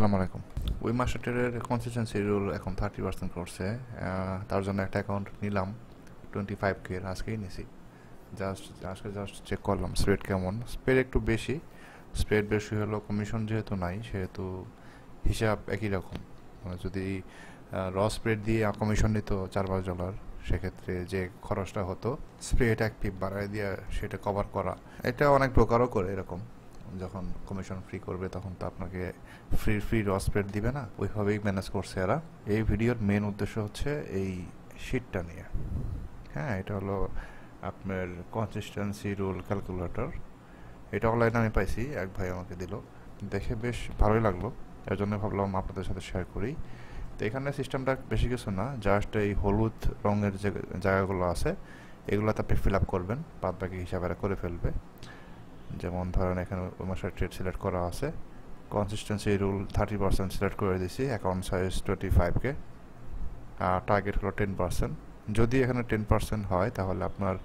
আসসালামু আলাইকুম। ওই মাস্টারের কনসিস্টেন্সি রুল এখন 30% করছে। তার জন্য একটা অ্যাকাউন্ট নিলাম 25K আজকেই নিছি। জাস্ট চেক করলাম স্প্রেড কেমন। স্প্রেড একটু বেশি। স্প্রেড বেশি হলো কমিশন যেহেতু নাই সেহেতু হিসাব একই রকম। মানে যদি র স্প্রেড দিয়ে কমিশন নিত $4-5, সেক্ষেত্রে যে খরচটা হতো স্প্রেড এক পিপ বাড়ায় দিয়ে সেটা কভার করা, এটা অনেক ব্রোকারও করে এরকম। যখন কমিশন ফ্রি করবে তখন তো আপনাকে ফ্রি র স্প্রেড দিবে না, ওইভাবেই ম্যানেজ করছে এরা। এই ভিডিওর মেন উদ্দেশ্য হচ্ছে এই শিটটা নিয়ে। হ্যাঁ, এটা হলো আপনার কনসিস্টেন্সি রুল ক্যালকুলেটর। এটা অনলাইনে আমি পাইছি, এক ভাই আমাকে দিল, দেখে বেশ ভালোই লাগলো, এর জন্য ভাবলাম আপনাদের সাথে শেয়ার করি। তো এখানে সিস্টেমটা বেশি কিছু না, জাস্ট এই হলুদ রঙের যে জায়গাগুলো আছে এগুলোতে আপনি ফিল আপ করবেন, বাদ বাকি হিসাবে করে ফেলবে। যেমন ধরেন এখানে ওই মাসের ট্রেড সিলেক্ট করা আছে, কনসিস্টেন্সি রুল 30% সিলেক্ট করে দিছি, অ্যাকাউন্ট সাইজ 25K, আর টার্গেট হলো 10%। যদি এখানে 10% হয় তাহলে আপনার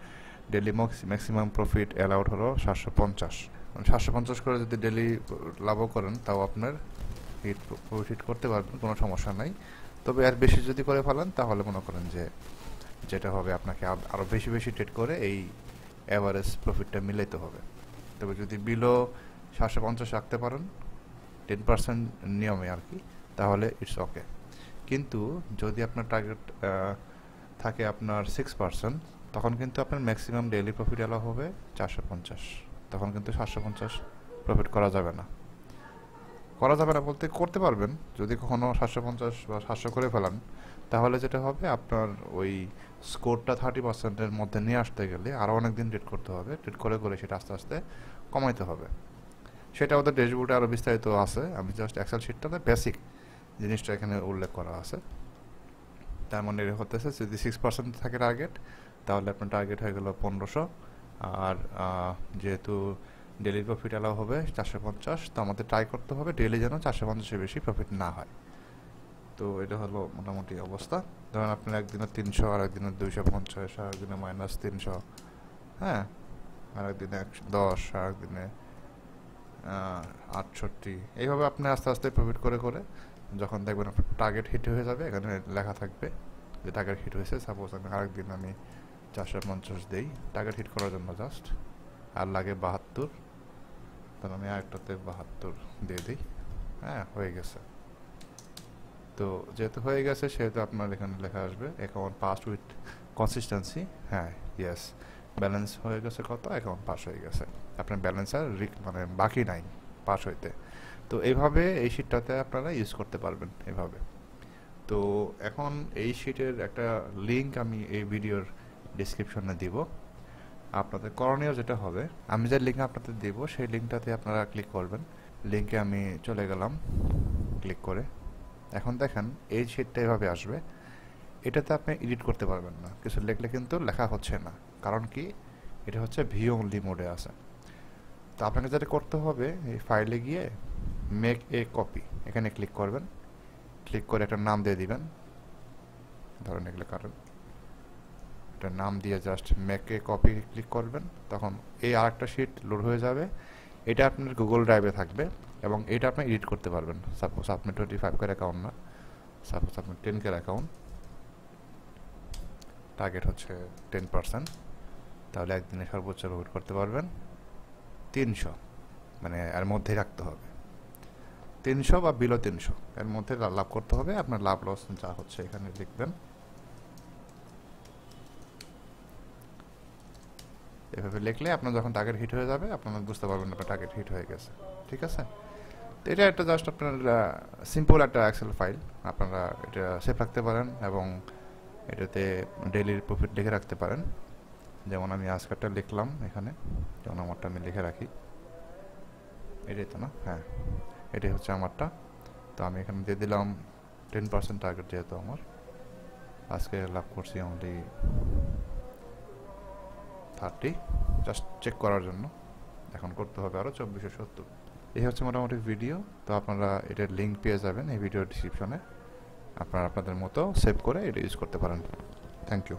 ডেলি ম্যাক্সিমাম প্রফিট অ্যালাউড হলো 750 করে। যদি ডেলি লাভও করেন তাও আপনার প্রফিট করতে পারবেন, কোনো সমস্যা নাই। তবে আর বেশি যদি করে ফেলেন তাহলে মনে করেন যে যেটা হবে আপনাকে আরও বেশি ট্রেড করে এই অ্যাভারেজ প্রফিটটা মিলাইতে হবে। তবে যদি বিলো 750 রাখতে পারেন 10% নিয়মে আর কি, তাহলে ইটস ওকে। কিন্তু যদি আপনার টার্গেট থাকে আপনার 6%, তখন কিন্তু আপনার ম্যাক্সিমাম ডেইলি প্রফিট এলাও হবে 450। তখন কিন্তু 750 প্রফিট করা যাবে না বলতে করতে পারবেন যদি কখনো 750 বা 700 করে ফেলান, তাহলে যেটা হবে আপনার ওই স্কোরটা 30%-এর মধ্যে নিয়ে আসতে গেলে আরও অনেক দিন ট্রেড করতে হবে, ট্রেড করে সেটা আস্তে আস্তে কমাইতে হবে। সেটা ওদের ড্যাশবোর্ডে আরও বিস্তারিত আছে, আমি জাস্ট এক্সেল শিটটাতে বেসিক জিনিসটা এখানে উল্লেখ করা আছে। তার মানে হতেছে যদি 6% থাকে টার্গেট, তাহলে আপনার টার্গেট হয়ে গেল 1500, আর যেহেতু ডেলি প্রফিট অ্যালাউ হবে 450, তো আমাদের ট্রাই করতে হবে ডেলি যেন 450-এর বেশি প্রফিট না হয়। তো এটা হলো মোটামুটি অবস্থা। ধরেন আপনার একদিনে 300, আর একদিনে 250, আর একদিনে -300, হ্যাঁ, আর একদিনে 110, আর একদিনে 68। এইভাবে আপনি আস্তে আস্তে প্রফিট করে যখন দেখবেন আপনার টার্গেট হিট হয়ে যাবে, এখানে লেখা থাকবে যে টার্গেট হিট হয়েছে। সাপোজ আরেকদিন আমি 450 দিই টার্গেট হিট করার জন্য জাস্ট, আর লাগে 72, তাহলে আমি আরেকটাতে 72 দিয়ে দিই। হ্যাঁ, হয়ে গেছে। তো যেহেতু হয়ে গেছে সেহেতু আপনার এখানে লেখা আসবে অ্যাকাউন্ট পাস উইথ কনসিস্টেন্সি। হ্যাঁ, ইয়েস, ব্যালেন্স হয়ে গেছে কত, অ্যাকাউন্ট পাস হয়ে গেছে, আপনার ব্যালেন্স আর মানে বাকি নাই পাস হইতে। তো এইভাবে এই শিটটাতে আপনারা ইউজ করতে পারবেন এভাবে। তো এখন এই শিটের একটা লিঙ্ক আমি এই ভিডিওর ডিসক্রিপশনে দিব। আপনাদের করণীয় যেটা হবে, আমি যে লিঙ্ক আপনাদের দিব সেই লিঙ্কটাতে আপনারা ক্লিক করবেন। লিঙ্কে আমি চলে গেলাম, ক্লিক করে এখন দেখেন এই শিটটা এভাবে আসবে। এটাতে আপনি এডিট করতে পারবেন না, কিছু লিখলে কিন্তু লেখা হচ্ছে না, কারণ কি এটা হচ্ছে ভিউ অনলি মোডে আছে। তো আপনাকে যেটা করতে হবে, এই ফাইলে গিয়ে মেক এ কপি এখানে ক্লিক করবেন, ক্লিক করে একটা নাম দিয়ে দিবেন, ধরেন এগুলো কারণ একটা নাম দিয়ে just make a copy click করবেন, তখন এই আরেকটা শিট লোড হয়ে যাবে। এটা আপনার গুগল ড্রাইভে থাকবে এবং এটা আপনি এডিট করতে পারবেন। সাপোজ আপনি 25K অ্যাকাউন্ট না, সাপোজ আপনার 10K অ্যাকাউন্ট, টার্গেট হচ্ছে 10%, তাহলে একদিনে সর্বোচ্চ প্রফিট করতে পারবেন 300, মানে এর মধ্যেই রাখতে হবে 300 বা বিলো 300, এর মধ্যে লাভ করতে হবে। আপনার লাভ লস যা হচ্ছে এখানে লিখবেন, এভাবে লিখলে আপনার যখন টার্গেট হিট হয়ে যাবে আপনারা বুঝতে পারবেন আপনার টার্গেট হিট হয়ে গেছে। ঠিক আছে, তো এটা একটা জাস্ট আপনার সিম্পল একটা এক্সেল ফাইল, আপনারা এটা সেভ রাখতে পারেন এবং এটাতে ডেইলির প্রফিট লিখে রাখতে পারেন। যেমন আমি আজকেরটা লিখলাম এখানে, যেমন আমারটা আমি লিখে রাখি, এটাই তো না, হ্যাঁ এটাই হচ্ছে আমারটা। তো আমি এখানে দিয়ে দিলাম 10% টার্গেট, যেহেতু আমার আজকে লাভ করছি অনলি 30, জাস্ট চেক করার জন্য। এখন করতে হবে আরও 2470। এই হচ্ছে মোটামুটি ভিডিও। তো আপনারা এটার লিঙ্ক পেয়ে যাবেন এই ভিডিওর ডিসক্রিপশনে, আপনারা আপনাদের মতো সেভ করে এটা ইউজ করতে পারেন। Thank you.